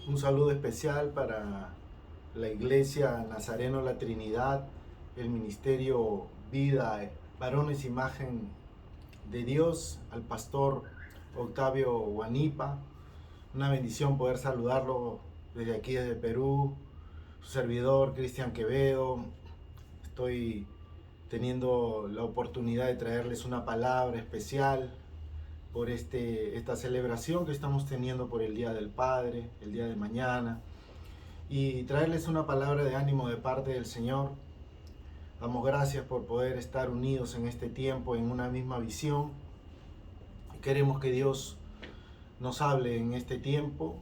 Un saludo especial para la Iglesia Nazareno La Trinidad, el Ministerio Vida, Varones Imagen de Dios, al pastor Octavio Guanipa. Una bendición poder saludarlo desde aquí, desde Perú. Su servidor, Cristian Quevedo. Estoy teniendo la oportunidad de traerles una palabra especial por esta celebración que estamos teniendo por el Día del Padre, el día de mañana, y traerles una palabra de ánimo de parte del Señor. Damos gracias por poder estar unidos en este tiempo en una misma visión. Queremos que Dios nos hable en este tiempo.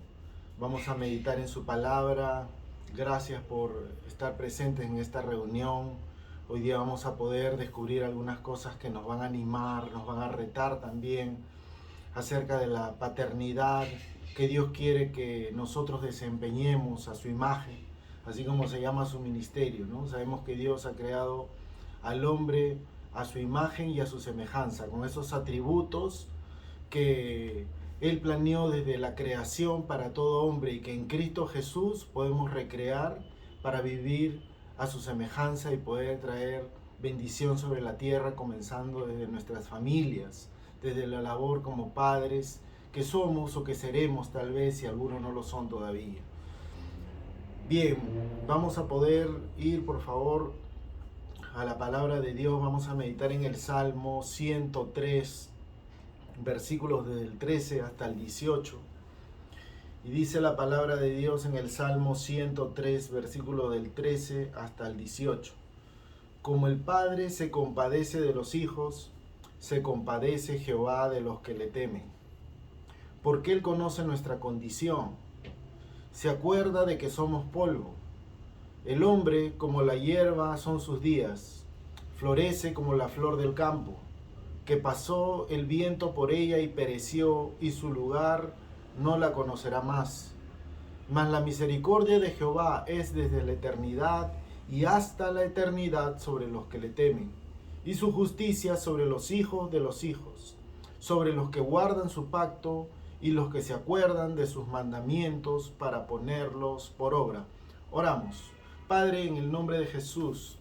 Vamos a meditar en su palabra. Gracias por estar presentes en esta reunión. Hoy día vamos a poder descubrir algunas cosas que nos van a animar, nos van a retar también acerca de la paternidad que Dios quiere que nosotros desempeñemos a su imagen, así como se llama su ministerio, ¿no? Sabemos que Dios ha creado al hombre a su imagen y a su semejanza, con esos atributos que Él planeó desde la creación para todo hombre y que en Cristo Jesús podemos recrear para vivir a su semejanza y poder traer bendición sobre la tierra, comenzando desde nuestras familias, desde la labor como padres que somos o que seremos tal vez, si algunos no lo son todavía. Bien, vamos a poder ir por favor a la palabra de Dios. Vamos a meditar en el Salmo 103, versículos desde el 13 hasta el 18. Y dice la palabra de Dios en el Salmo 103, versículo del 13 hasta el 18. Como el Padre se compadece de los hijos, se compadece Jehová de los que le temen. Porque Él conoce nuestra condición, se acuerda de que somos polvo. El hombre, como la hierba, son sus días, florece como la flor del campo, que pasó el viento por ella y pereció, y su lugar no la conocerá más. Mas la misericordia de Jehová es desde la eternidad y hasta la eternidad sobre los que le temen, y su justicia sobre los hijos de los hijos, sobre los que guardan su pacto y los que se acuerdan de sus mandamientos para ponerlos por obra. Oramos. Padre, en el nombre de Jesús,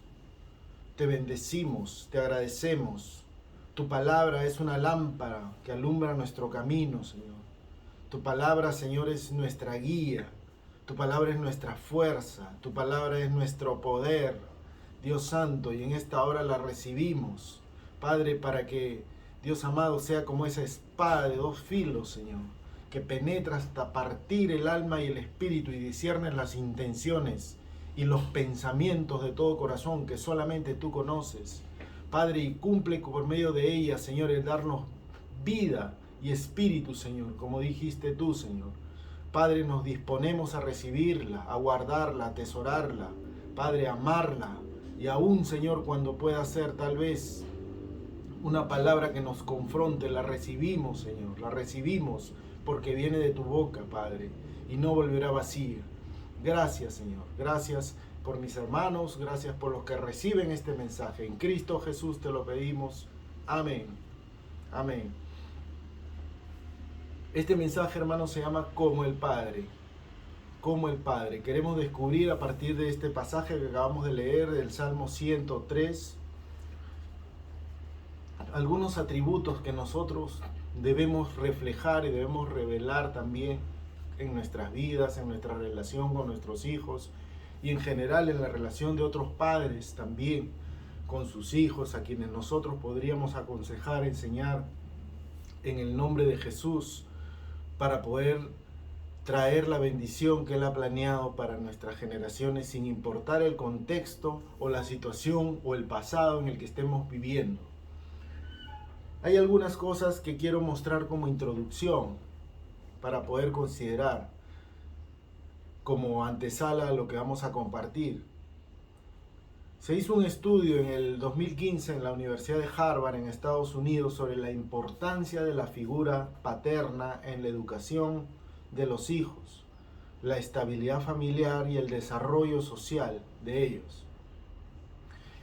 te bendecimos, te agradecemos. Tu palabra es una lámpara que alumbra nuestro camino, Señor. Tu palabra, Señor, es nuestra guía. Tu palabra es nuestra fuerza. Tu palabra es nuestro poder, Dios Santo, y en esta hora la recibimos, Padre, para que, Dios amado, sea como esa espada de dos filos, Señor, que penetra hasta partir el alma y el espíritu y discierne las intenciones y los pensamientos de todo corazón que solamente tú conoces, Padre, y cumple por medio de ella, Señor, el darnos vida y espíritu, Señor, como dijiste tú, Señor. Padre, nos disponemos a recibirla, a guardarla, a atesorarla, Padre, a amarla, y aún, Señor, cuando pueda ser tal vez una palabra que nos confronte, la recibimos, Señor, la recibimos porque viene de tu boca, Padre, y no volverá vacía. Gracias, Señor, gracias por mis hermanos, gracias por los que reciben este mensaje. En Cristo Jesús te lo pedimos. Amén. Amén. Este mensaje, hermanos, se llama Como el Padre. Como el Padre. Queremos descubrir a partir de este pasaje que acabamos de leer del Salmo 103 algunos atributos que nosotros debemos reflejar y debemos revelar también en nuestras vidas, en nuestra relación con nuestros hijos y en general en la relación de otros padres también con sus hijos, a quienes nosotros podríamos aconsejar, enseñar en el nombre de Jesús para poder traer la bendición que Él ha planeado para nuestras generaciones sin importar el contexto o la situación o el pasado en el que estemos viviendo. Hay algunas cosas que quiero mostrar como introducción para poder considerar como antesala a lo que vamos a compartir. Se hizo un estudio en el 2015 en la Universidad de Harvard en Estados Unidos sobre la importancia de la figura paterna en la educación de los hijos, la estabilidad familiar y el desarrollo social de ellos.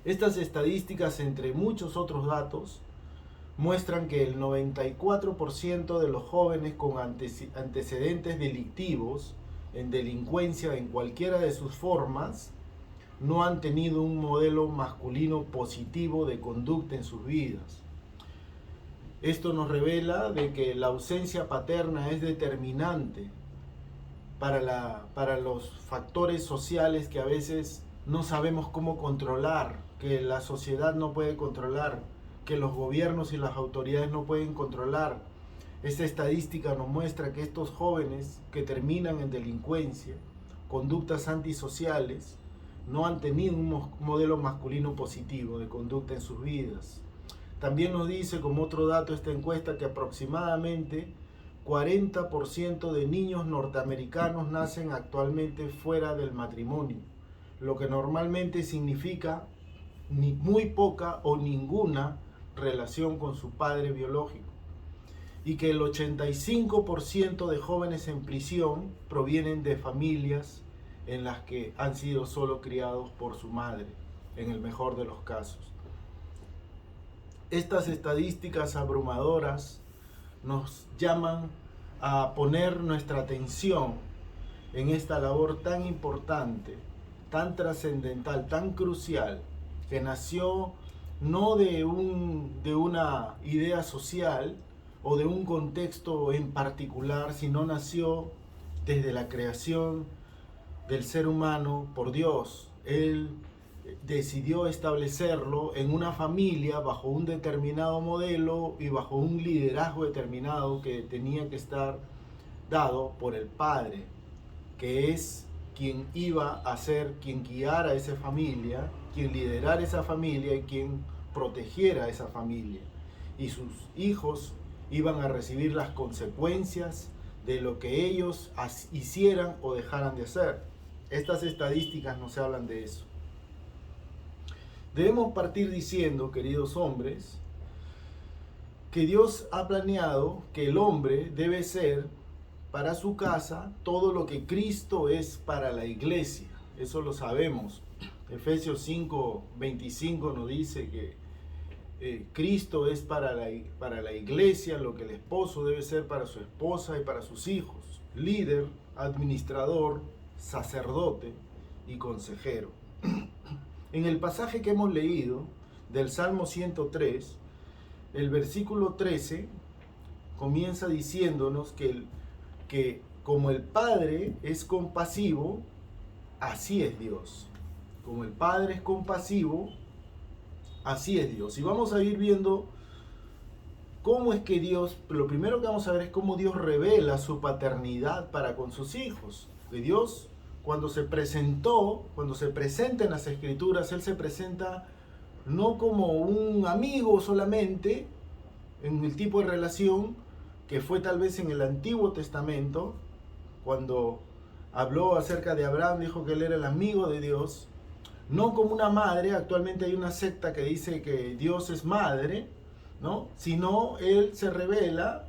Estas estadísticas, entre muchos otros datos, muestran que el 94% de los jóvenes con antecedentes delictivos en delincuencia en cualquiera de sus formas, no han tenido un modelo masculino positivo de conducta en sus vidas. Esto nos revela de que la ausencia paterna es determinante para los factores sociales que a veces no sabemos cómo controlar, que la sociedad no puede controlar, que los gobiernos y las autoridades no pueden controlar. Esta estadística nos muestra que estos jóvenes que terminan en delincuencia, conductas antisociales, no han tenido un modelo masculino positivo de conducta en sus vidas. También nos dice como otro dato esta encuesta que aproximadamente 40% de niños norteamericanos nacen actualmente fuera del matrimonio, lo que normalmente significa muy poca o ninguna relación con su padre biológico, y que el 85% de jóvenes en prisión provienen de familias en las que han sido solo criados por su madre, en el mejor de los casos. Estas estadísticas abrumadoras nos llaman a poner nuestra atención en esta labor tan importante, tan trascendental, tan crucial, que nació no de una idea social o de un contexto en particular, sino nació desde la creación del ser humano por Dios. Él decidió establecerlo en una familia bajo un determinado modelo y bajo un liderazgo determinado que tenía que estar dado por el Padre, que es quien iba a ser quien guiara a esa familia, quien liderara esa familia y quien protegiera a esa familia. Y sus hijos iban a recibir las consecuencias de lo que ellos hicieran o dejaran de hacer. Estas estadísticas nos hablan de eso. Debemos partir diciendo, queridos hombres, que Dios ha planeado que el hombre debe ser para su casa todo lo que Cristo es para la iglesia. Eso lo sabemos. Efesios 5:25 nos dice que Cristo es para la iglesia lo que el esposo debe ser para su esposa y para sus hijos, líder, administrador, sacerdote y consejero. En el pasaje que hemos leído del Salmo 103, el versículo 13 comienza diciéndonos que como el Padre es compasivo, así es Dios. Como el Padre es compasivo, así es Dios. Y vamos a ir viendo cómo es que Dios, lo primero que vamos a ver es cómo Dios revela su paternidad para con sus hijos. Que Dios, cuando se presenta en las Escrituras, Él se presenta no como un amigo solamente, en el tipo de relación que fue tal vez en el Antiguo Testamento, cuando habló acerca de Abraham, dijo que él era el amigo de Dios, no como una madre. Actualmente hay una secta que dice que Dios es madre, ¿no? Sino Él se revela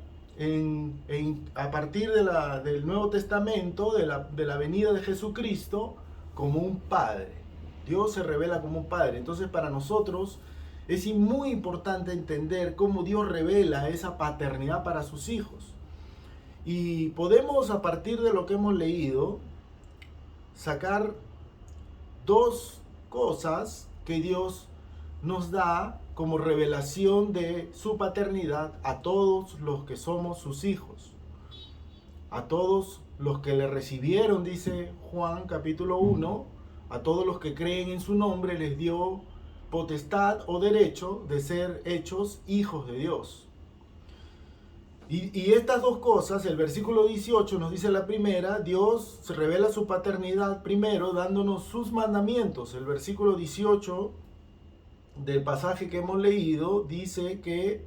a partir del Nuevo Testamento, de la venida de Jesucristo, como un Padre. Dios se revela como un Padre. Entonces para nosotros es muy importante entender cómo Dios revela esa paternidad para sus hijos. Y podemos, a partir de lo que hemos leído, sacar dos cosas que Dios nos da como revelación de su paternidad a todos los que somos sus hijos. A todos los que le recibieron, dice Juan capítulo 1, a todos los que creen en su nombre les dio potestad o derecho de ser hechos hijos de Dios. Y estas dos cosas, el versículo 18 nos dice la primera, Dios se revela su paternidad primero dándonos sus mandamientos. El versículo 18 del pasaje que hemos leído dice que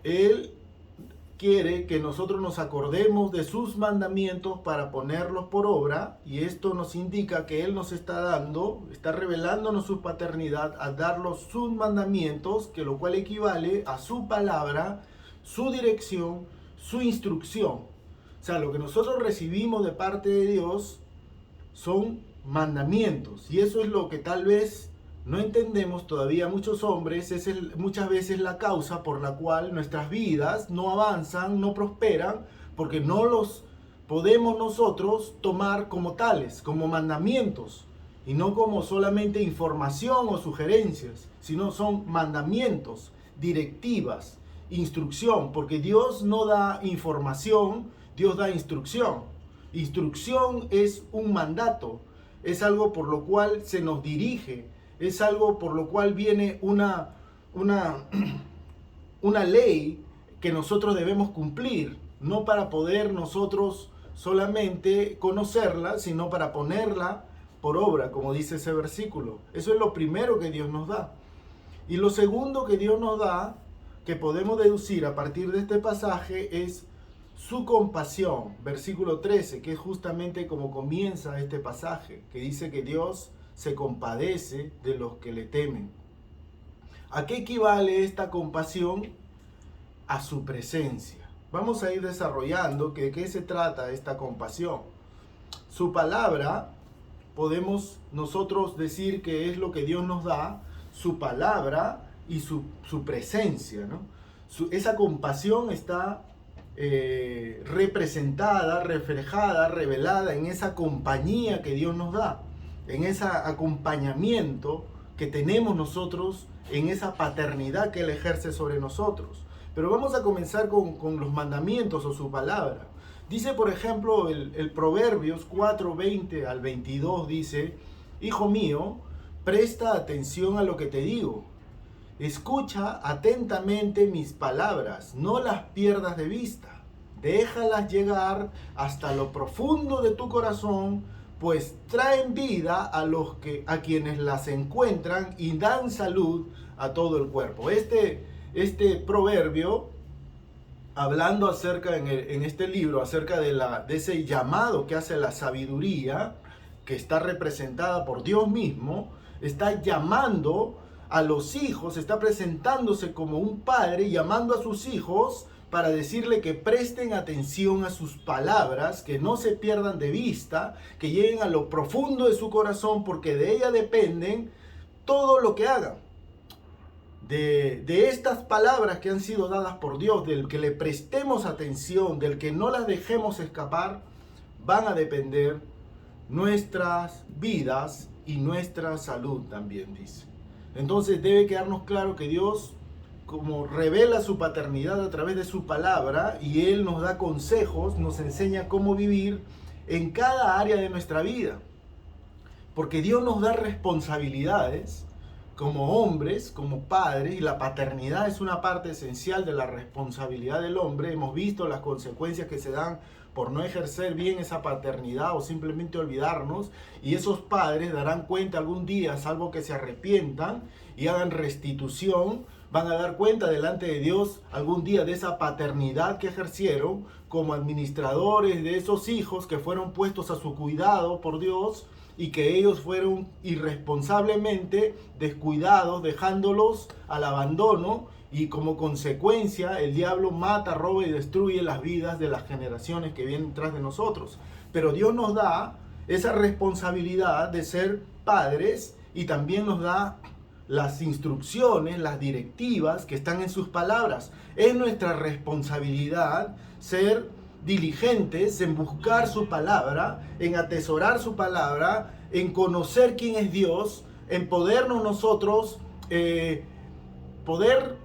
Él quiere que nosotros nos acordemos de sus mandamientos para ponerlos por obra, y esto nos indica que Él nos está revelándonos su paternidad al darnos sus mandamientos, que lo cual equivale a su palabra, su dirección, su instrucción. O sea, lo que nosotros recibimos de parte de Dios son mandamientos, y eso es lo que tal vez no entendemos todavía muchos hombres. Muchas veces la causa por la cual nuestras vidas no avanzan, no prosperan, porque podemos nosotros tomar como tales, como mandamientos, y no como solamente información o sugerencias, sino son mandamientos, directivas, instrucción, porque Dios no da información, Dios da instrucción. Instrucción es un mandato, es algo por lo cual se nos dirige, es algo por lo cual viene una ley que nosotros debemos cumplir, no para poder nosotros solamente conocerla, sino para ponerla por obra, como dice ese versículo. Eso es lo primero que Dios nos da. Y lo segundo que Dios nos da, que podemos deducir a partir de este pasaje, es su compasión. Versículo 13, que es justamente como comienza este pasaje, que dice que Dios se compadece de los que le temen. ¿A qué equivale esta compasión? A su presencia. Vamos a ir desarrollando de qué se trata esta compasión. Su palabra, podemos nosotros decir que es lo que Dios nos da, su palabra y su presencia, ¿no? Esa compasión está representada, reflejada, revelada en esa compañía que Dios nos da, en ese acompañamiento que tenemos nosotros, en esa paternidad que Él ejerce sobre nosotros. Pero vamos a comenzar con los mandamientos o su palabra. Dice, por ejemplo, el Proverbios 4:20 al 22, dice: Hijo mío, presta atención a lo que te digo. Escucha atentamente mis palabras, no las pierdas de vista. Déjalas llegar hasta lo profundo de tu corazón, pues traen vida a quienes las encuentran y dan salud a todo el cuerpo. Este proverbio, hablando acerca en este libro, acerca de ese llamado que hace la sabiduría, que está representada por Dios mismo, está llamando a los hijos, está presentándose como un padre, llamando a sus hijos para decirle que presten atención a sus palabras, que no se pierdan de vista, que lleguen a lo profundo de su corazón, porque de ella dependen todo lo que hagan. De estas palabras que han sido dadas por Dios, del que le prestemos atención, del que no las dejemos escapar, van a depender nuestras vidas y nuestra salud también, dice. Entonces debe quedarnos claro que Dios, como revela su paternidad a través de su palabra, y Él nos da consejos, nos enseña cómo vivir en cada área de nuestra vida. Porque Dios nos da responsabilidades como hombres, como padres, y la paternidad es una parte esencial de la responsabilidad del hombre. Hemos visto las consecuencias que se dan por no ejercer bien esa paternidad o simplemente olvidarnos, y esos padres darán cuenta algún día, salvo que se arrepientan y hagan restitución, van a dar cuenta delante de Dios algún día de esa paternidad que ejercieron como administradores de esos hijos que fueron puestos a su cuidado por Dios, y que ellos fueron irresponsablemente descuidados, dejándolos al abandono, y como consecuencia el diablo mata, roba y destruye las vidas de las generaciones que vienen tras de nosotros. Pero Dios nos da esa responsabilidad de ser padres, y también nos da las instrucciones, las directivas que están en sus palabras. Es nuestra responsabilidad ser diligentes en buscar su palabra, en atesorar su palabra, en conocer quién es Dios, en podernos nosotros poder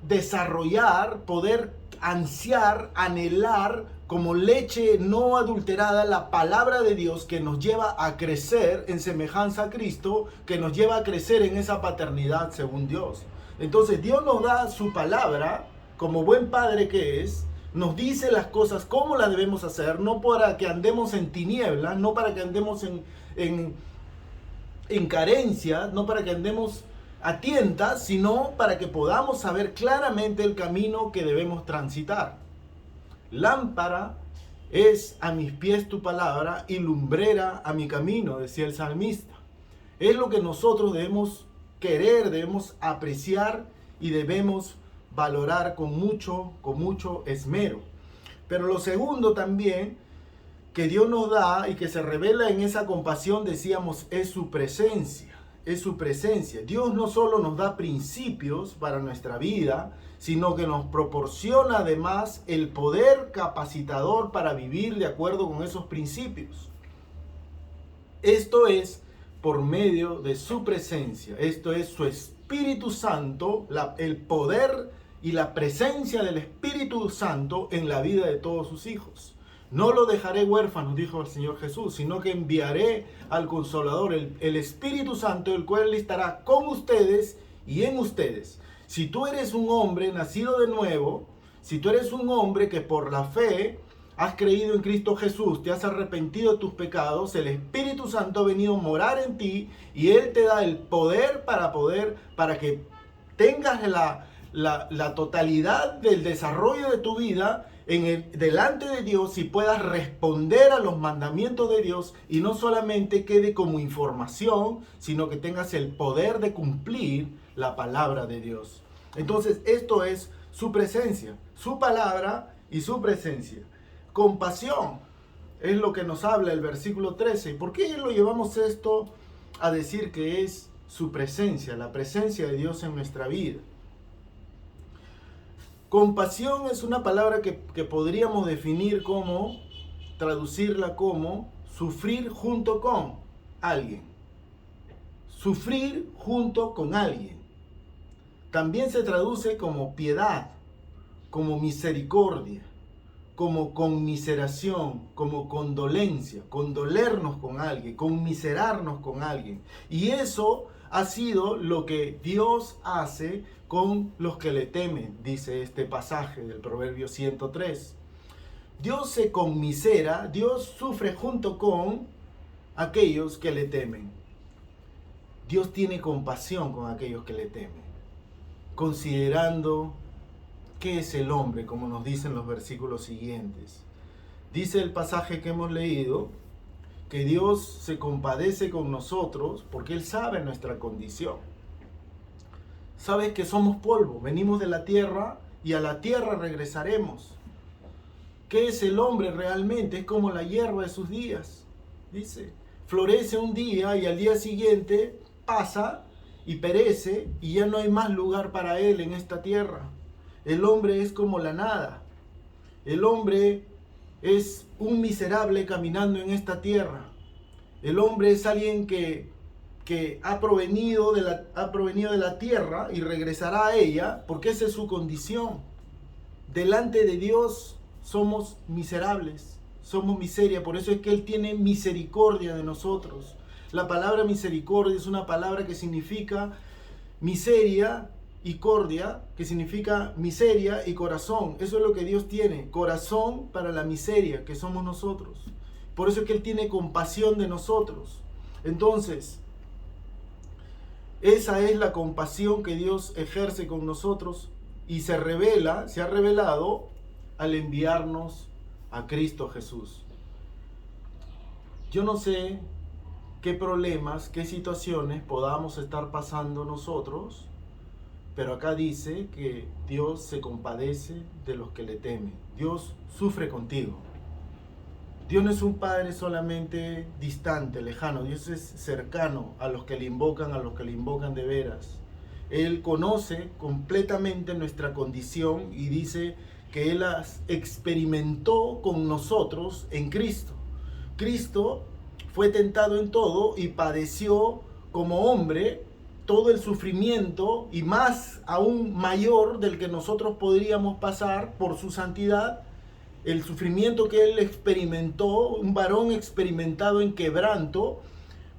desarrollar, poder ansiar, anhelar como leche no adulterada la palabra de Dios, que nos lleva a crecer en semejanza a Cristo, que nos lleva a crecer en esa paternidad según Dios. Entonces Dios nos da su palabra como buen padre que es, nos dice las cosas cómo las debemos hacer, no para que andemos en tinieblas, no para que andemos en carencia, no para que andemos a tientas, sino para que podamos saber claramente el camino que debemos transitar. Lámpara es a mis pies tu palabra y lumbrera a mi camino, decía el salmista. Es lo que nosotros debemos querer, debemos apreciar y debemos valorar con mucho esmero. Pero lo segundo también que Dios nos da y que se revela en esa compasión, decíamos, es su presencia. es su presencia. Dios no solo nos da principios para nuestra vida, sino que nos proporciona además el poder capacitador para vivir de acuerdo con esos principios. Esto es por medio de su presencia. Esto es su Espíritu Santo, el poder y la presencia del Espíritu Santo en la vida de todos sus hijos. No lo dejaré huérfano, dijo el Señor Jesús, sino que enviaré al Consolador, el Espíritu Santo, el cual estará con ustedes y en ustedes. Si tú eres un hombre nacido de nuevo, si tú eres un hombre que por la fe has creído en Cristo Jesús, te has arrepentido de tus pecados, el Espíritu Santo ha venido a morar en ti y Él te da el poder para que tengas la totalidad del desarrollo de tu vida delante de Dios y puedas responder a los mandamientos de Dios y no solamente quede como información, sino que tengas el poder de cumplir la palabra de Dios. Entonces, esto es su presencia, su palabra y su presencia. Compasión es lo que nos habla el versículo 13. ¿Por qué lo llevamos esto a decir que es su presencia, la presencia de Dios en nuestra vida? Compasión es una palabra que podríamos definir como, traducirla como sufrir junto con alguien. Sufrir junto con alguien. También se traduce como piedad, como misericordia, como conmiseración, como condolencia, condolernos con alguien, conmiserarnos con alguien. Y eso ha sido lo que Dios hace con los que le temen, dice este pasaje del Proverbio 103. Dios se conmisera, Dios sufre junto con aquellos que le temen. Dios tiene compasión con aquellos que le temen, considerando qué es el hombre, como nos dicen los versículos siguientes. Dice el pasaje que hemos leído, que Dios se compadece con nosotros porque Él sabe nuestra condición. Sabe que somos polvo, venimos de la tierra y a la tierra regresaremos. ¿Qué es el hombre realmente? Es como la hierba de sus días. Dice, florece un día y al día siguiente pasa y perece y ya no hay más lugar para él en esta tierra. El hombre es como la nada. El hombre es un miserable caminando en esta tierra. El hombre es alguien que ha provenido de la tierra y regresará a ella, porque esa es su condición. Delante de Dios somos miserables, somos miseria, por eso es que Él tiene misericordia de nosotros. La palabra misericordia es una palabra que significa miseria y cordia, que significa miseria y corazón. Eso es lo que Dios tiene, corazón para la miseria que somos nosotros. Por eso es que Él tiene compasión de nosotros. Entonces, esa es la compasión que Dios ejerce con nosotros y se ha revelado al enviarnos a Cristo Jesús. Yo no sé qué problemas, qué situaciones podamos estar pasando nosotros, pero acá dice que Dios se compadece de los que le temen. Dios sufre contigo. Dios no es un Padre solamente distante, lejano. Dios es cercano a los que le invocan de veras. Él conoce completamente nuestra condición y dice que Él las experimentó con nosotros en Cristo. Cristo fue tentado en todo y padeció como hombre todo el sufrimiento y más aún mayor del que nosotros podríamos pasar por su santidad. El sufrimiento que Él experimentó, un varón experimentado en quebranto,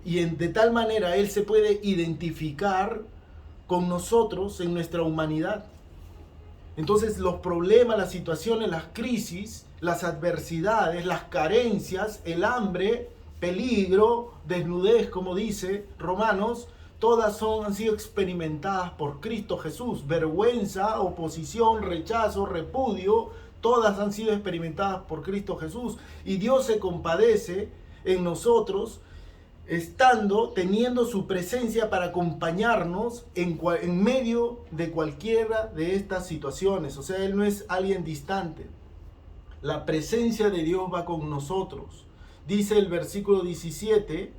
y de tal manera Él se puede identificar con nosotros en nuestra humanidad. Entonces los problemas, las situaciones, las crisis, las adversidades, las carencias, el hambre, peligro, desnudez, como dice Romanos, todas han sido experimentadas por Cristo Jesús. Vergüenza, oposición, rechazo, repudio, todas han sido experimentadas por Cristo Jesús. Y Dios se compadece en nosotros, teniendo su presencia para acompañarnos en medio de cualquiera de estas situaciones. O sea, Él no es alguien distante. La presencia de Dios va con nosotros. Dice el versículo 17,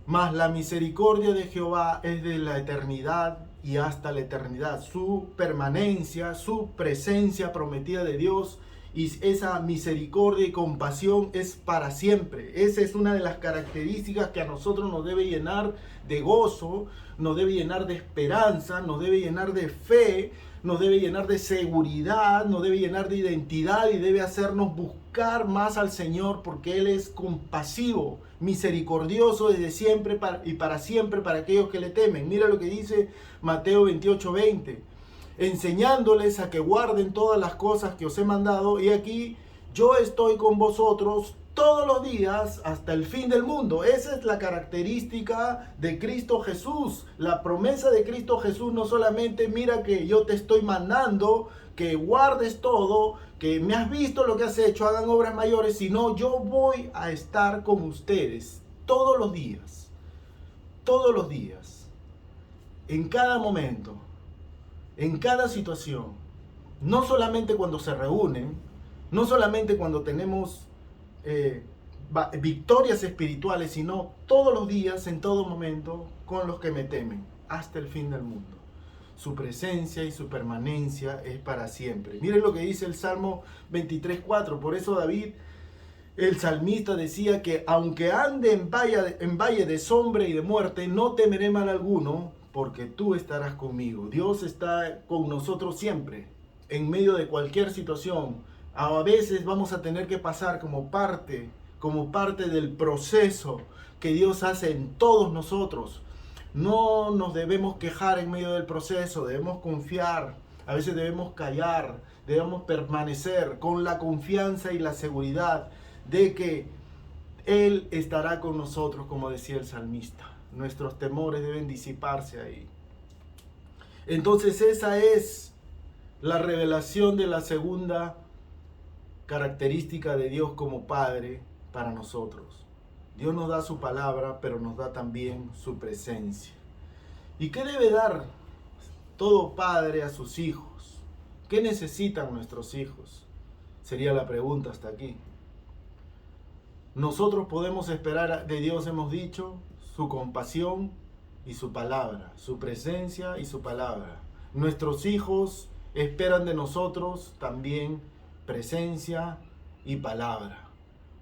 Mas la misericordia de Jehová es de la eternidad y hasta la eternidad. Su permanencia, su presencia prometida de Dios y esa misericordia y compasión es para siempre. Esa es una de las características que a nosotros nos debe llenar de gozo, nos debe llenar de esperanza, nos debe llenar de fe, nos debe llenar de seguridad, nos debe llenar de identidad y debe hacernos buscar más al Señor porque Él es compasivo, misericordioso desde siempre y para siempre para aquellos que le temen. Mira lo que dice Mateo 28:20, enseñándoles a que guarden todas las cosas que os he mandado, y aquí yo estoy con vosotros todos los días hasta el fin del mundo. Esa es la característica de Cristo Jesús. La promesa de Cristo Jesús no solamente mira que yo te estoy mandando, que guardes todo, que me has visto lo que has hecho, hagan obras mayores, sino yo voy a estar con ustedes todos los días, en cada momento, en cada situación. No solamente cuando se reúnen, no solamente cuando tenemos victorias espirituales, sino todos los días, en todo momento, con los que me temen, hasta el fin del mundo. Su presencia y su permanencia es para siempre. Miren lo que dice el Salmo 23:4. Por eso David, el salmista, decía que aunque ande en valle de sombra y de muerte, no temeré mal alguno, porque tú estarás conmigo. Dios está con nosotros siempre, en medio de cualquier situación. A veces vamos a tener que pasar como parte del proceso que Dios hace en todos nosotros. No nos debemos quejar en medio del proceso, debemos confiar, a veces debemos callar, debemos permanecer con la confianza y la seguridad de que Él estará con nosotros, como decía el salmista. Nuestros temores deben disiparse ahí. Entonces esa es la revelación de la segunda característica de Dios como Padre para nosotros. Dios nos da su palabra, pero nos da también su presencia. ¿Y qué debe dar todo padre a sus hijos? ¿Qué necesitan nuestros hijos? Sería la pregunta hasta aquí. Nosotros podemos esperar de Dios, hemos dicho, su compasión y su palabra, su presencia y su palabra. Nuestros hijos esperan de nosotros también presencia y palabra.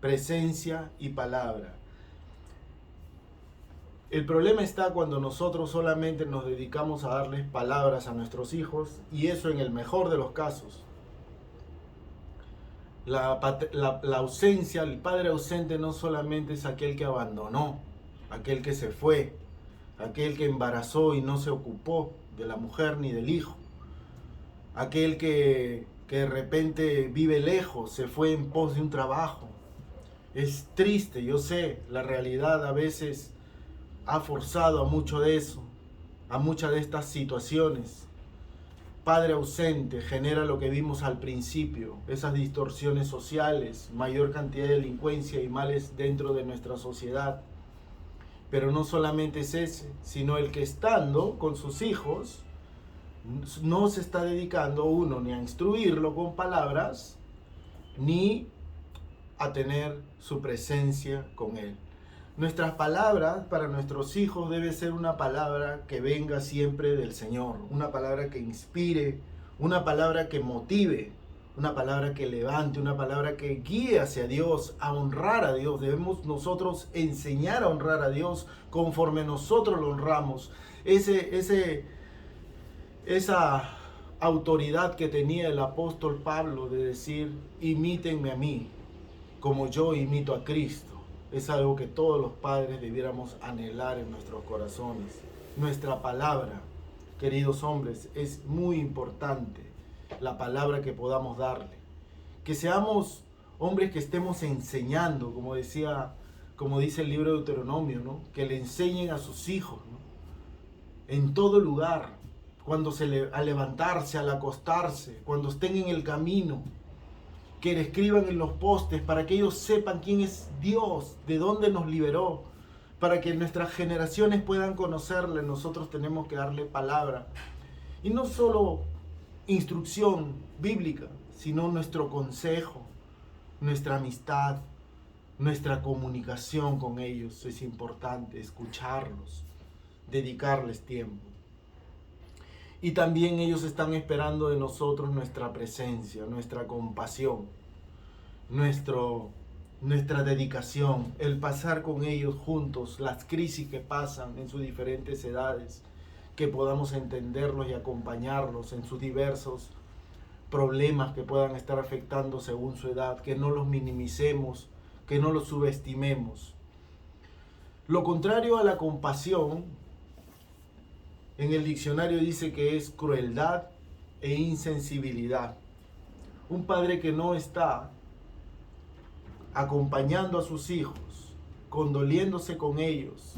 Presencia y palabra. El problema está cuando nosotros solamente nos dedicamos a darles palabras a nuestros hijos, y eso en el mejor de los casos. La ausencia, el padre ausente no solamente es aquel que abandonó, aquel que se fue, aquel que embarazó y no se ocupó de la mujer ni del hijo, aquel que de repente vive lejos, se fue en pos de un trabajo. Es triste, yo sé, la realidad a veces ha forzado a mucho de eso, a muchas de estas situaciones. Padre ausente genera lo que vimos al principio, esas distorsiones sociales, mayor cantidad de delincuencia y males dentro de nuestra sociedad. Pero no solamente es ese, sino el que estando con sus hijos no se está dedicando uno ni a instruirlo con palabras, ni a tener su presencia con él. Nuestras palabras para nuestros hijos debe ser una palabra que venga siempre del Señor, una palabra que inspire, una palabra que motive, una palabra que levante, una palabra que guíe hacia Dios, a honrar a Dios. Debemos nosotros enseñar a honrar a Dios conforme nosotros lo honramos. Esa autoridad que tenía el apóstol Pablo de decir, imítenme a mí, como yo imito a Cristo. Es algo que todos los padres debiéramos anhelar en nuestros corazones. Nuestra palabra, queridos hombres, es muy importante. La palabra que podamos darle. Que seamos hombres que estemos enseñando, como dice el libro de Deuteronomio, ¿no? Que le enseñen a sus hijos, ¿no? En todo lugar, al levantarse, al acostarse, cuando estén en el camino, que le escriban en los postes para que ellos sepan quién es Dios, de dónde nos liberó, para que nuestras generaciones puedan conocerle. Nosotros tenemos que darle palabra, y no solo instrucción bíblica, sino nuestro consejo, nuestra amistad, Nuestra comunicación con ellos es importante, escucharlos, dedicarles tiempo. Y también ellos están esperando de nosotros nuestra presencia, nuestra compasión, nuestra dedicación, el pasar con ellos juntos, las crisis que pasan en sus diferentes edades, que podamos entenderlos y acompañarlos en sus diversos problemas que puedan estar afectando según su edad, que no los minimicemos, que no los subestimemos. Lo contrario a la compasión, en el diccionario dice que es crueldad e insensibilidad. Un padre que no está acompañando a sus hijos, condoliéndose con ellos,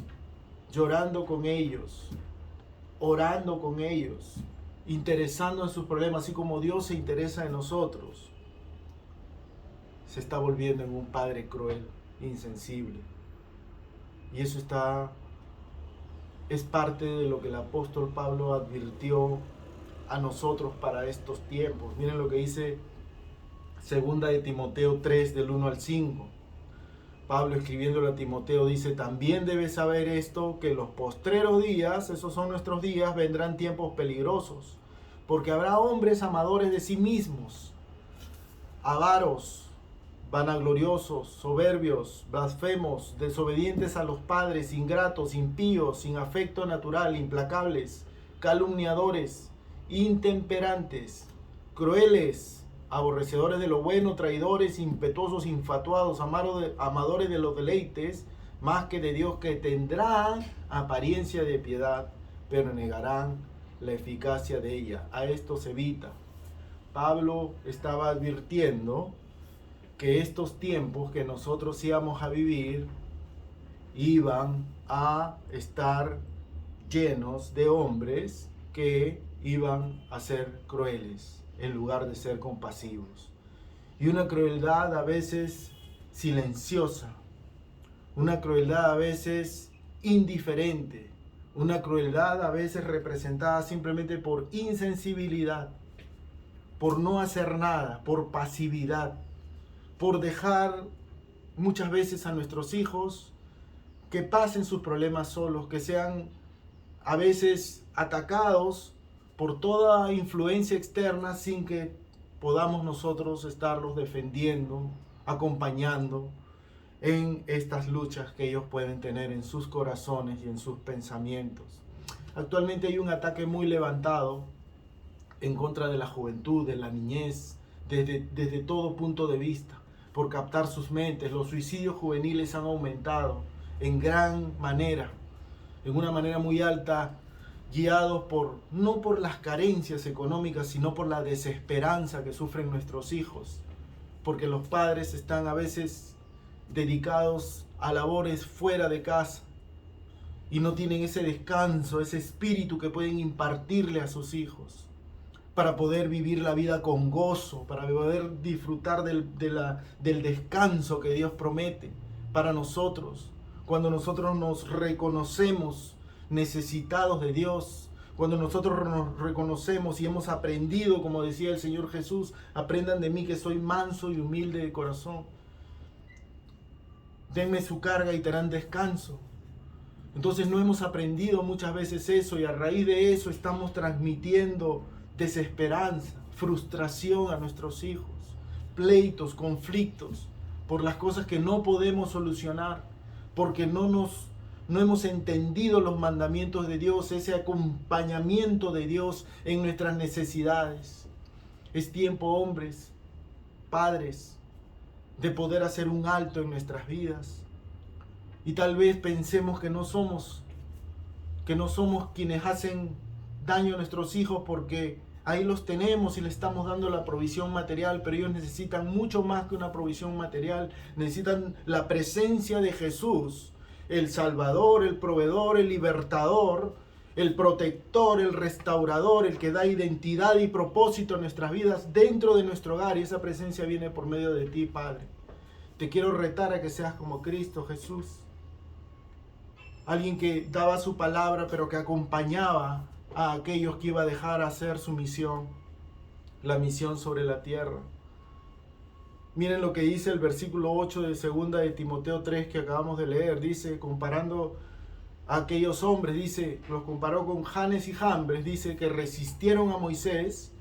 llorando con ellos, orando con ellos, interesando en sus problemas, así como Dios se interesa en nosotros, se está volviendo en un padre cruel, insensible. Y eso es parte de lo que el apóstol Pablo advirtió a nosotros para estos tiempos. Miren lo que dice 2 de Timoteo 3, del 1 al 5. Pablo, escribiéndole a Timoteo, dice: también debes saber esto, que en los postreros días, esos son nuestros días, vendrán tiempos peligrosos, porque habrá hombres amadores de sí mismos, avaros, vanagloriosos, soberbios, blasfemos, desobedientes a los padres, ingratos, impíos, sin afecto natural, implacables, calumniadores, intemperantes, crueles, aborrecedores de lo bueno, traidores, impetuosos, infatuados, amadores de los deleites, más que de Dios, que tendrán apariencia de piedad, pero negarán la eficacia de ella. A esto se evita. Pablo estaba advirtiendo que estos tiempos que nosotros íbamos a vivir iban a estar llenos de hombres que iban a ser crueles en lugar de ser compasivos. Y una crueldad a veces silenciosa, una crueldad a veces indiferente, una crueldad a veces representada simplemente por insensibilidad, por no hacer nada, por pasividad, por dejar muchas veces a nuestros hijos que pasen sus problemas solos, que sean a veces atacados por toda influencia externa sin que podamos nosotros estarlos defendiendo, acompañando en estas luchas que ellos pueden tener en sus corazones y en sus pensamientos. Actualmente hay un ataque muy levantado en contra de la juventud, de la niñez, desde todo punto de vista, por captar sus mentes. Los suicidios juveniles han aumentado en gran manera, en una manera muy alta, guiados no por las carencias económicas, sino por la desesperanza que sufren nuestros hijos, porque los padres están a veces dedicados a labores fuera de casa y no tienen ese descanso, ese espíritu que pueden impartirle a sus hijos para poder vivir la vida con gozo, para poder disfrutar del descanso que Dios promete para nosotros. Cuando nosotros nos reconocemos necesitados de Dios, cuando nosotros nos reconocemos y hemos aprendido, como decía el Señor Jesús: aprendan de mí que soy manso y humilde de corazón. Denme su carga y tendrán descanso. Entonces no hemos aprendido muchas veces eso, y a raíz de eso estamos transmitiendo desesperanza, frustración a nuestros hijos, pleitos, conflictos por las cosas que no podemos solucionar, porque no hemos entendido los mandamientos de Dios, ese acompañamiento de Dios en nuestras necesidades. Es tiempo, hombres, padres, de poder hacer un alto en nuestras vidas. Y tal vez pensemos que no somos quienes hacen daño a nuestros hijos, porque ahí los tenemos y le estamos dando la provisión material, pero ellos necesitan mucho más que una provisión material. Necesitan la presencia de Jesús, el Salvador, el proveedor, el libertador, el protector, el restaurador, el que da identidad y propósito a nuestras vidas dentro de nuestro hogar, y esa presencia viene por medio de ti, Padre. Te quiero retar a que seas como Cristo Jesús, alguien que daba su palabra, pero que acompañaba a aquellos que iba a dejar hacer su misión, la misión sobre la tierra. Miren lo que dice el versículo 8 de 2 de Timoteo 3 que acabamos de leer. Dice, comparando a aquellos hombres, dice, los comparó con Janes y Jambres, dice que resistieron a Moisés.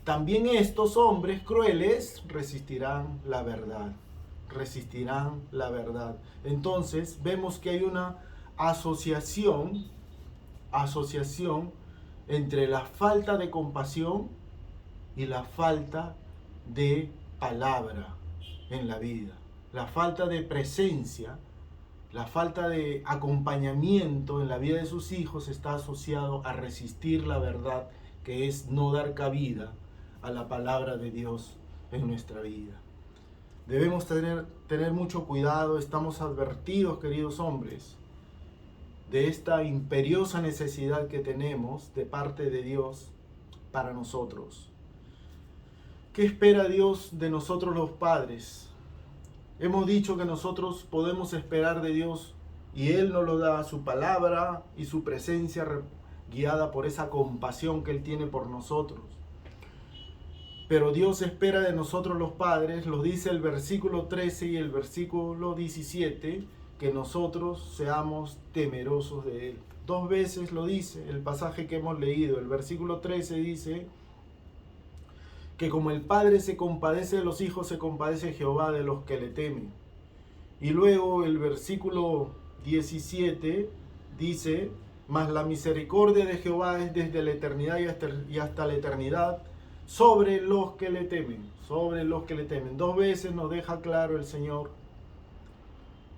También estos hombres crueles resistirán la verdad. Resistirán la verdad. Entonces vemos que hay una asociación entre la falta de compasión y la falta de palabra en la vida. La falta de presencia, la falta de acompañamiento en la vida de sus hijos está asociado a resistir la verdad, que es no dar cabida a la palabra de Dios en nuestra vida. Debemos tener mucho cuidado, estamos advertidos, queridos hombres, de esta imperiosa necesidad que tenemos de parte de Dios para nosotros. ¿Qué espera Dios de nosotros los padres? Hemos dicho que nosotros podemos esperar de Dios y Él nos lo da, su palabra y su presencia guiada por esa compasión que Él tiene por nosotros. Pero Dios espera de nosotros los padres, lo dice el versículo 13 y el versículo 17, que nosotros seamos temerosos de Él. 2 veces lo dice el pasaje que hemos leído. El versículo 13 dice que como el Padre se compadece de los hijos, se compadece Jehová de los que le temen. Y luego el versículo 17 dice, mas la misericordia de Jehová es desde la eternidad y hasta la eternidad sobre los que le temen, sobre los que le temen. 2 veces nos deja claro el Señor,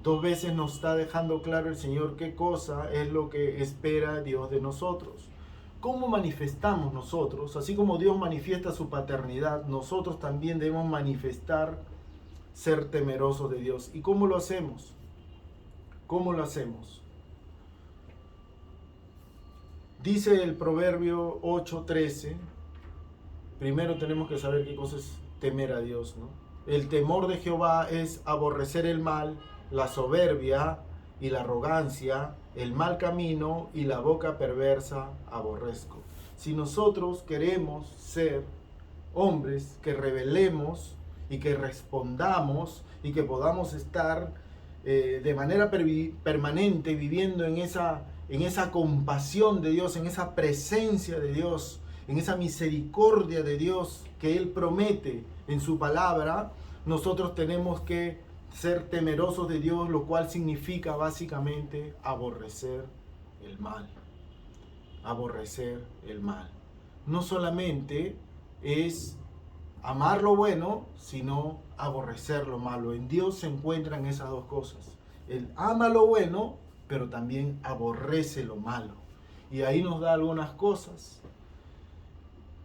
2 veces nos está dejando claro el Señor qué cosa es lo que espera Dios de nosotros. ¿Cómo manifestamos nosotros? Así como Dios manifiesta su paternidad, nosotros también debemos manifestar ser temerosos de Dios. ¿Y cómo lo hacemos? ¿Cómo lo hacemos? Dice el Proverbio 8:13, primero tenemos que saber qué cosa es temer a Dios, ¿no? El temor de Jehová es aborrecer el mal, la soberbia y la arrogancia, el mal camino y la boca perversa aborrezco. Si nosotros queremos ser hombres que revelemos y que respondamos y que podamos estar de manera permanente viviendo en esa compasión de Dios, en esa presencia de Dios, en esa misericordia de Dios que Él promete en su palabra, nosotros tenemos que ser temerosos de Dios, lo cual significa básicamente aborrecer el mal. Aborrecer el mal. No solamente es amar lo bueno, sino aborrecer lo malo. En Dios se encuentran esas dos cosas. Él ama lo bueno, pero también aborrece lo malo. Y ahí nos da algunas cosas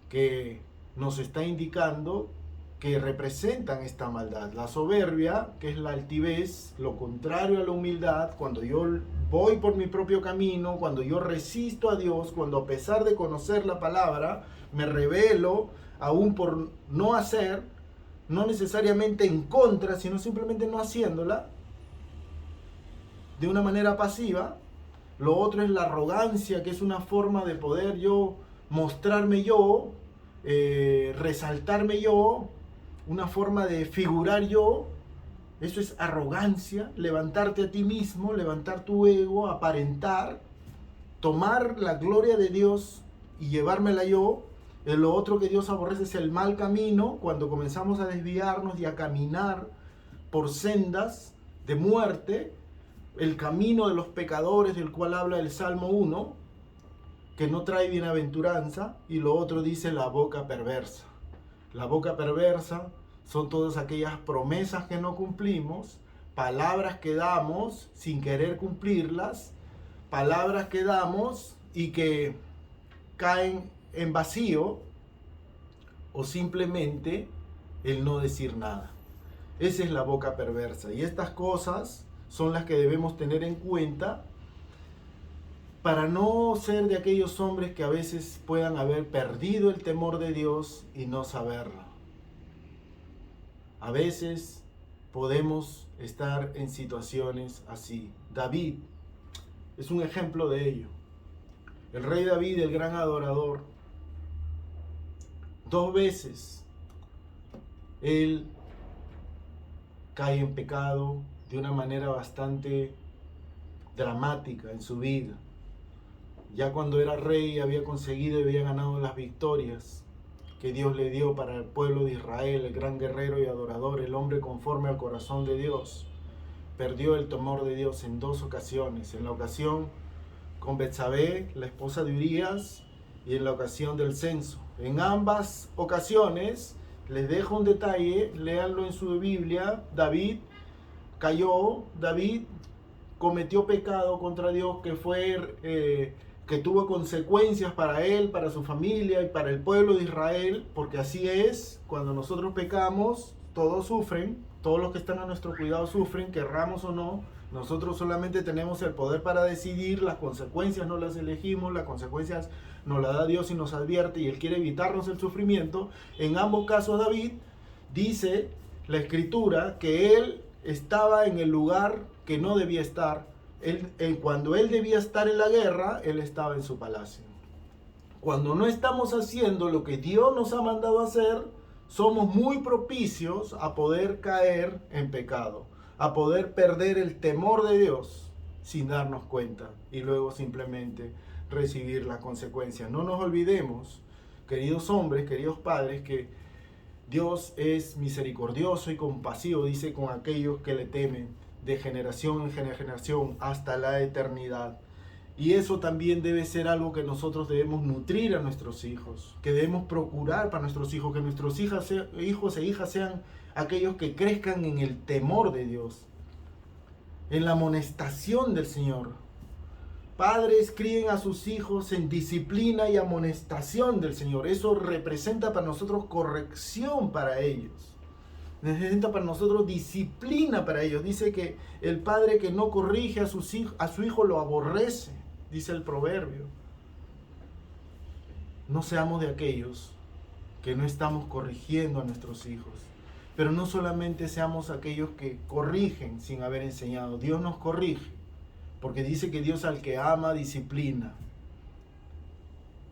que nos está indicando que representan esta maldad. La soberbia, que es la altivez, lo contrario a la humildad, cuando yo voy por mi propio camino, cuando yo resisto a Dios, cuando a pesar de conocer la palabra, me rebelo, aún por no hacer, no necesariamente en contra, sino simplemente no haciéndola, de una manera pasiva. Lo otro es la arrogancia, que es una forma de poder yo mostrarme yo, resaltarme yo, una forma de figurar yo. Eso es arrogancia, levantarte a ti mismo, levantar tu ego, aparentar, tomar la gloria de Dios y llevármela yo. Lo otro que Dios aborrece es el mal camino, cuando comenzamos a desviarnos y a caminar por sendas de muerte, el camino de los pecadores del cual habla el Salmo 1, que no trae bienaventuranza. Y lo otro dice la boca perversa. La boca perversa son todas aquellas promesas que no cumplimos, palabras que damos sin querer cumplirlas, palabras que damos y que caen en vacío, o simplemente el no decir nada. Esa es la boca perversa. Y estas cosas son las que debemos tener en cuenta para no ser de aquellos hombres que a veces puedan haber perdido el temor de Dios y no saberlo. A veces podemos estar en situaciones así. David es un ejemplo de ello. El rey David, el gran adorador, 2 veces él cae en pecado de una manera bastante dramática en su vida. Ya cuando era rey había conseguido y había ganado las victorias que Dios le dio para el pueblo de Israel, el gran guerrero y adorador, el hombre conforme al corazón de Dios. Perdió el temor de Dios en 2 ocasiones, en la ocasión con Betsabé, la esposa de Urías, y en la ocasión del censo. En ambas ocasiones, les dejo un detalle, léanlo en su Biblia, David cometió pecado contra Dios que tuvo consecuencias para él, para su familia y para el pueblo de Israel, porque así es, cuando nosotros pecamos, todos sufren, todos los que están a nuestro cuidado sufren, querramos o no. Nosotros solamente tenemos el poder para decidir, las consecuencias no las elegimos, las consecuencias nos las da Dios y nos advierte, y Él quiere evitarnos el sufrimiento. En ambos casos David dice la Escritura que él estaba en el lugar que no debía estar. Cuando él debía estar en la guerra, él estaba en su palacio. Cuando no estamos haciendo lo que Dios nos ha mandado hacer, somos muy propicios a poder caer en pecado, a poder perder el temor de Dios sin darnos cuenta y luego simplemente recibir las consecuencias. No nos olvidemos, queridos hombres, queridos padres, que Dios es misericordioso y compasivo, dice, con aquellos que le temen, de generación en generación hasta la eternidad. Y eso también debe ser algo que nosotros debemos nutrir a nuestros hijos, que debemos procurar para nuestros hijos, que nuestros hijos e hijas sean aquellos que crezcan en el temor de Dios, en la amonestación del Señor. Padres, críen a sus hijos en disciplina y amonestación del Señor. Eso representa para nosotros corrección para ellos. Representa para nosotros disciplina para ellos. Dice que el padre que no corrige a su hijo lo aborrece, dice el proverbio. No seamos de aquellos que no estamos corrigiendo a nuestros hijos. Pero no solamente seamos aquellos que corrigen sin haber enseñado. Dios nos corrige, porque dice que Dios al que ama disciplina.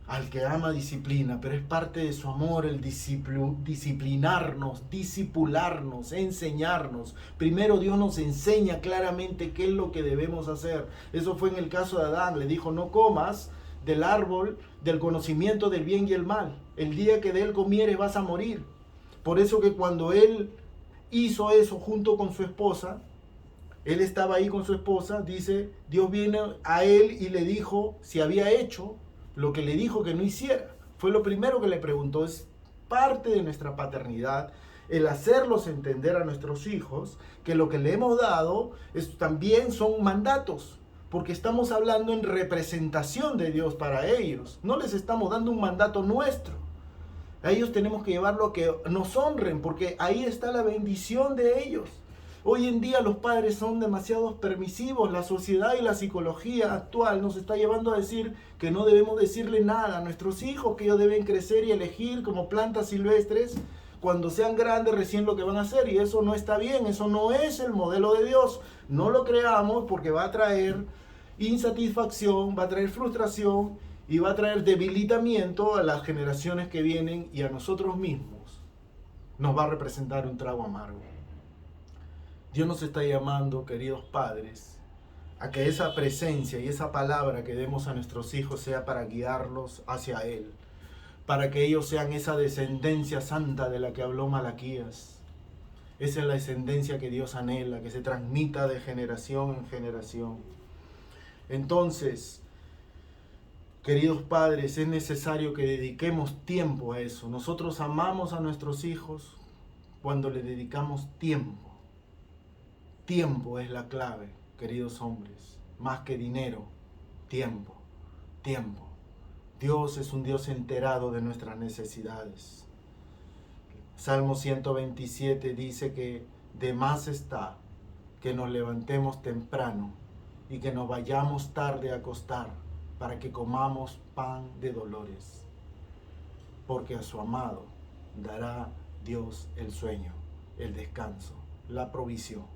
Al que ama disciplina, pero es parte de su amor el disciplinarnos, disipularnos, enseñarnos. Primero Dios nos enseña claramente qué es lo que debemos hacer. Eso fue en el caso de Adán. Le dijo: no comas del árbol del conocimiento del bien y el mal. El día que de él comieres vas a morir. Por eso que cuando él hizo eso junto con su esposa, él estaba ahí con su esposa, dice, Dios viene a él y le dijo si había hecho lo que le dijo que no hiciera. Fue lo primero que le preguntó. Es parte de nuestra paternidad el hacerlos entender a nuestros hijos que lo que le hemos dado también son mandatos, porque estamos hablando en representación de Dios para ellos. No les estamos dando un mandato nuestro. A ellos tenemos que llevarlo a que nos honren, porque ahí está la bendición de ellos. Hoy en día los padres son demasiado permisivos. La sociedad y la psicología actual nos está llevando a decir que no debemos decirle nada a nuestros hijos, que ellos deben crecer y elegir como plantas silvestres cuando sean grandes recién lo que van a hacer. Y eso no está bien, eso no es el modelo de Dios. No lo creamos, porque va a traer insatisfacción, va a traer frustración y va a traer debilitamiento a las generaciones que vienen, y a nosotros mismos nos va a representar un trago amargo. Dios nos está llamando, queridos padres, a que esa presencia y esa palabra que demos a nuestros hijos sea para guiarlos hacia Él, para que ellos sean esa descendencia santa de la que habló Malaquías. Esa es la descendencia que Dios anhela, que se transmita de generación en generación. Entonces, queridos padres, es necesario que dediquemos tiempo a eso. Nosotros amamos a nuestros hijos cuando le dedicamos tiempo. Tiempo es la clave, queridos hombres, más que dinero. Tiempo, tiempo. Dios es un Dios enterado de nuestras necesidades. Salmo 127 dice que de más está que nos levantemos temprano y que nos vayamos tarde a acostar, para que comamos pan de dolores, porque a su amado dará Dios el sueño, el descanso, la provisión.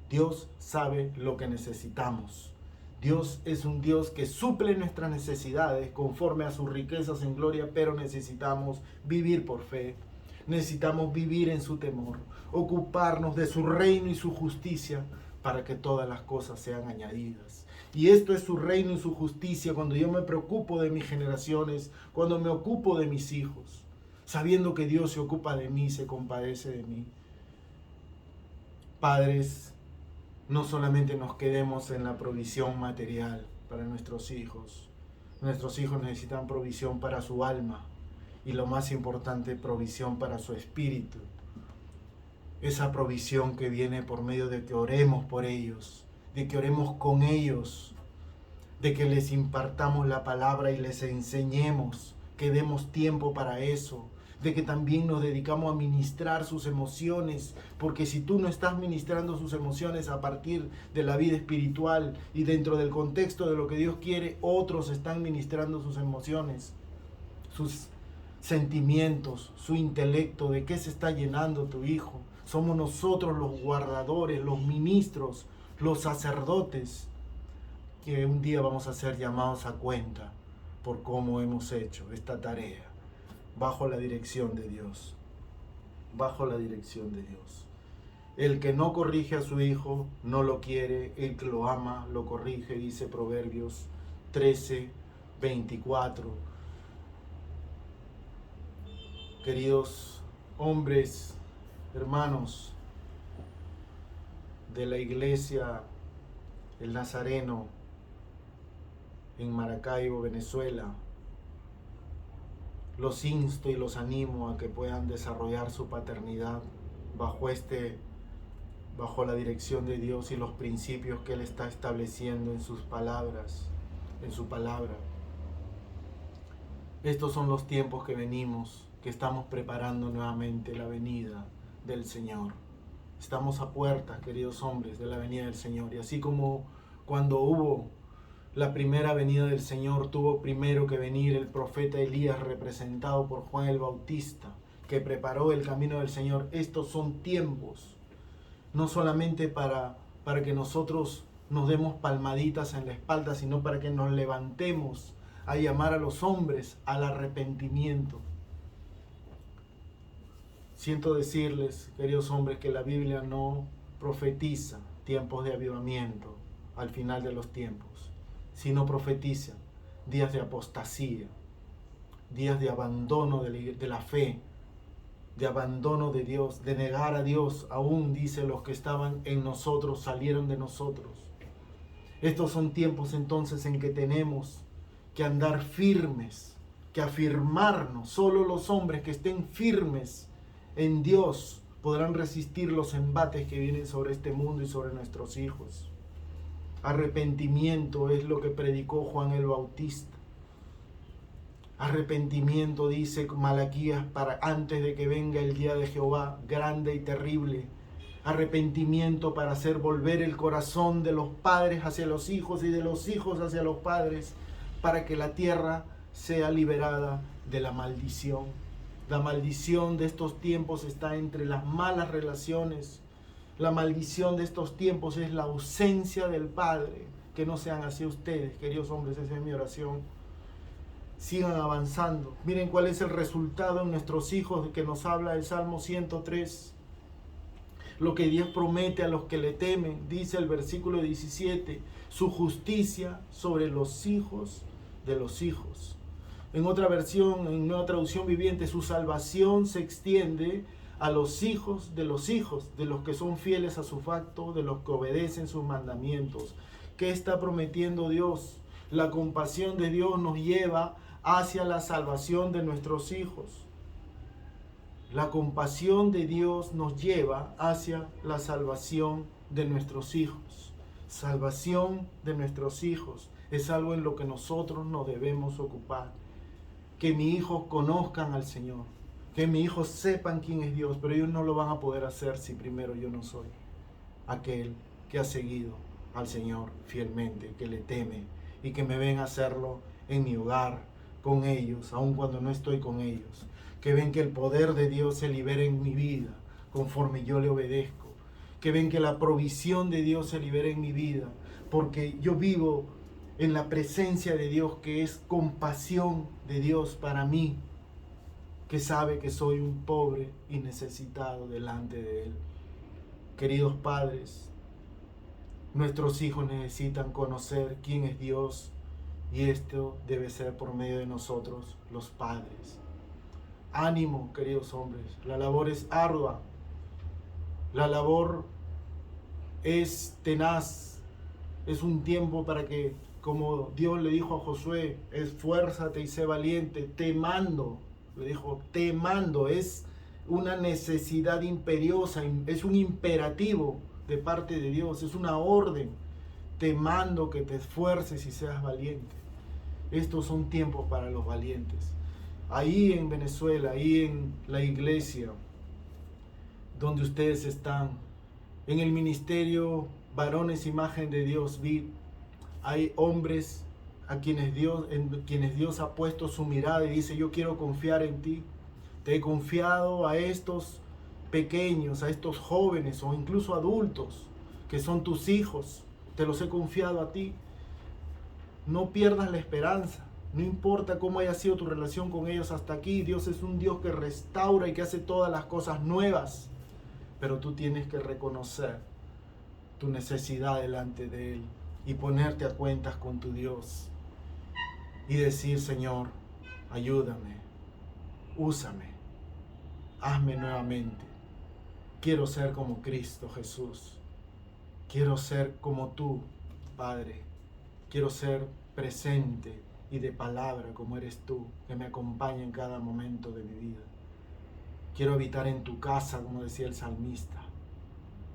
Dios sabe lo que necesitamos. Dios es un Dios que suple nuestras necesidades conforme a sus riquezas en gloria, pero necesitamos vivir por fe. necesitamos vivir en su temor, ocuparnos de su reino y su justicia para que todas las cosas sean añadidas. Y esto es su reino y su justicia cuando yo me preocupo de mis generaciones, cuando me ocupo de mis hijos, sabiendo que Dios se ocupa de mí, se compadece de mí. Padres, no solamente nos quedemos en la provisión material para nuestros hijos. Nuestros hijos necesitan provisión para su alma y lo más importante, provisión para su espíritu. Esa provisión que viene por medio de que oremos por ellos, de que oremos con ellos, de que les impartamos la palabra y les enseñemos, que demos tiempo para eso, de que también nos dedicamos a ministrar sus emociones, porque si tú no estás ministrando sus emociones a partir de la vida espiritual y dentro del contexto de lo que Dios quiere, otros están ministrando sus emociones, sus sentimientos, su intelecto, de qué se está llenando tu hijo. Somos nosotros los guardadores, los ministros, los sacerdotes, que un día vamos a ser llamados a cuenta por cómo hemos hecho esta tarea, bajo la dirección de Dios, bajo la dirección de Dios. El que no corrige a su hijo no lo quiere, el que lo ama lo corrige, dice Proverbios 13:24. Queridos hombres, hermanos de la iglesia El Nazareno en Maracaibo, Venezuela, los insto y los animo a que puedan desarrollar su paternidad bajo la dirección de Dios y los principios que Él está estableciendo en sus palabras, en su palabra. Estos son los tiempos que venimos, que estamos preparando nuevamente la venida del Señor. Estamos a puertas, queridos hombres, de la venida del Señor. Y así como cuando hubo la primera venida del Señor, tuvo primero que venir el profeta Elías, representado por Juan el Bautista, que preparó el camino del Señor. Estos son tiempos, no solamente para que nosotros nos demos palmaditas en la espalda, sino para que nos levantemos a llamar a los hombres al arrepentimiento. Siento decirles, queridos hombres, que la Biblia no profetiza tiempos de avivamiento al final de los tiempos, sino profetiza días de apostasía, días de abandono de la fe, de abandono de Dios, de negar a Dios. Aún dice, los que estaban en nosotros salieron de nosotros. Estos son tiempos entonces en que tenemos que andar firmes, que afirmarnos. Solo los hombres que estén firmes en Dios podrán resistir los embates que vienen sobre este mundo y sobre nuestros hijos. Arrepentimiento es lo que predicó Juan el Bautista. Arrepentimiento, dice Malaquías, para antes de que venga el día de Jehová grande y terrible. Arrepentimiento para hacer volver el corazón de los padres hacia los hijos y de los hijos hacia los padres, para que la tierra sea liberada de la maldición. La maldición de estos tiempos está entre las malas relaciones. La maldición de estos tiempos es la ausencia del Padre. Que no sean así ustedes, queridos hombres, esa es mi oración. Sigan avanzando. Miren cuál es el resultado en nuestros hijos que nos habla el Salmo 103. Lo que Dios promete a los que le temen, dice el versículo 17, su justicia sobre los hijos de los hijos. En otra versión, en Nueva Traducción Viviente, su salvación se extiende a los hijos, de los que son fieles a su pacto, de los que obedecen sus mandamientos. ¿Qué está prometiendo Dios? La compasión de Dios nos lleva hacia la salvación de nuestros hijos. La compasión de Dios nos lleva hacia la salvación de nuestros hijos. Salvación de nuestros hijos es algo en lo que nosotros nos debemos ocupar. Que mis hijos conozcan al Señor, que mis hijos sepan quién es Dios, pero ellos no lo van a poder hacer si primero yo no soy aquel que ha seguido al Señor fielmente, que le teme y que me ven a hacerlo en mi hogar, con ellos, aun cuando no estoy con ellos. Que ven que el poder de Dios se libera en mi vida conforme yo le obedezco. Que ven que la provisión de Dios se libera en mi vida, porque yo vivo en la presencia de Dios, que es compasión de Dios para mí. que sabe que soy un pobre y necesitado delante de Él. Queridos padres, nuestros hijos necesitan conocer quién es Dios y esto debe ser por medio de nosotros, los padres. Ánimo, queridos hombres, la labor es ardua, la labor es tenaz, es un tiempo para que, como Dios le dijo a Josué, esfuérzate y sé valiente, te mando, le dijo, te mando, es una necesidad imperiosa, es un imperativo de parte de Dios, es una orden, te mando que te esfuerces y seas valiente. Estos son tiempos para los valientes. Ahí en Venezuela, ahí en la iglesia donde ustedes están, en el ministerio Varones Imagen de Dios Vid, hay hombres a quienes Dios ha puesto su mirada y dice, yo quiero confiar en ti. Te he confiado a estos pequeños, a estos jóvenes o incluso adultos que son tus hijos. Te los he confiado a ti. No pierdas la esperanza. No importa cómo haya sido tu relación con ellos hasta aquí. Dios es un Dios que restaura y que hace todas las cosas nuevas. Pero tú tienes que reconocer tu necesidad delante de Él y ponerte a cuentas con tu Dios. Y decir, Señor, ayúdame, úsame, hazme nuevamente. Quiero ser como Cristo Jesús. Quiero ser como tú, Padre. Quiero ser presente y de palabra como eres tú, que me acompaña en cada momento de mi vida. Quiero habitar en tu casa, como decía el salmista.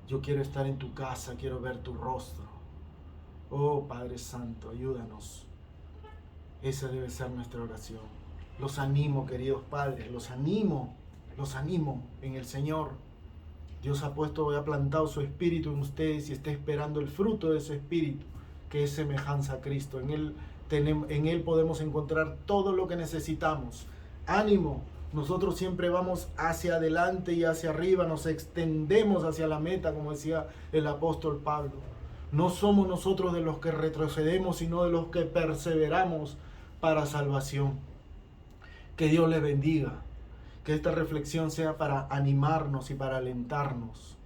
Yo quiero estar en tu casa, quiero ver tu rostro. Oh Padre Santo, ayúdanos. Esa debe ser nuestra oración. Los animo, queridos padres, los animo en el Señor. Dios ha plantado su espíritu en ustedes y está esperando el fruto de ese espíritu, que es semejanza a Cristo. En Él podemos encontrar todo lo que necesitamos. Ánimo, nosotros siempre vamos hacia adelante y hacia arriba, nos extendemos hacia la meta, como decía el apóstol Pablo. No somos nosotros de los que retrocedemos, sino de los que perseveramos para salvación. Que Dios les bendiga. Que esta reflexión sea para animarnos y para alentarnos.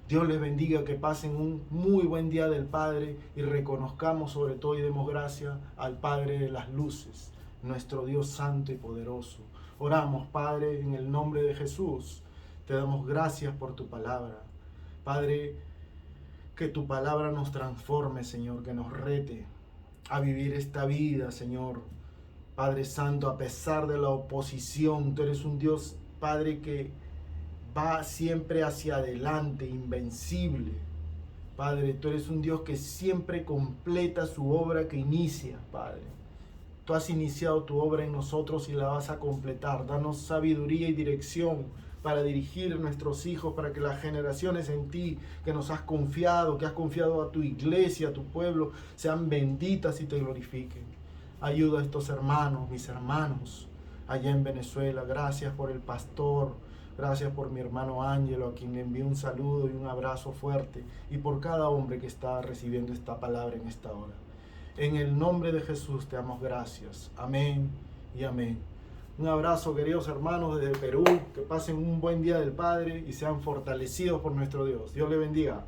Dios les bendiga, que pasen un muy buen día del Padre y reconozcamos sobre todo y demos gracias al Padre de las luces, nuestro Dios santo y poderoso. Oramos, Padre, en el nombre de Jesús. Te damos gracias por tu palabra. Padre, que tu palabra nos transforme, Señor, que nos rete a vivir esta vida, Señor. Padre Santo, a pesar de la oposición, tú eres un Dios, Padre, que va siempre hacia adelante, invencible. Padre, tú eres un Dios que siempre completa su obra que inicia, Padre. Tú has iniciado tu obra en nosotros y la vas a completar. Danos sabiduría y dirección para dirigir a nuestros hijos, para que las generaciones en ti que nos has confiado, que has confiado a tu iglesia, a tu pueblo, sean benditas y te glorifiquen. Ayuda a estos hermanos, mis hermanos, allá en Venezuela. Gracias por el pastor, gracias por mi hermano Ángelo, a quien le envío un saludo y un abrazo fuerte, y por cada hombre que está recibiendo esta palabra en esta hora. En el nombre de Jesús te damos gracias. Amén y amén. Un abrazo, queridos hermanos desde Perú. Que pasen un buen día del Padre y sean fortalecidos por nuestro Dios. Dios les bendiga.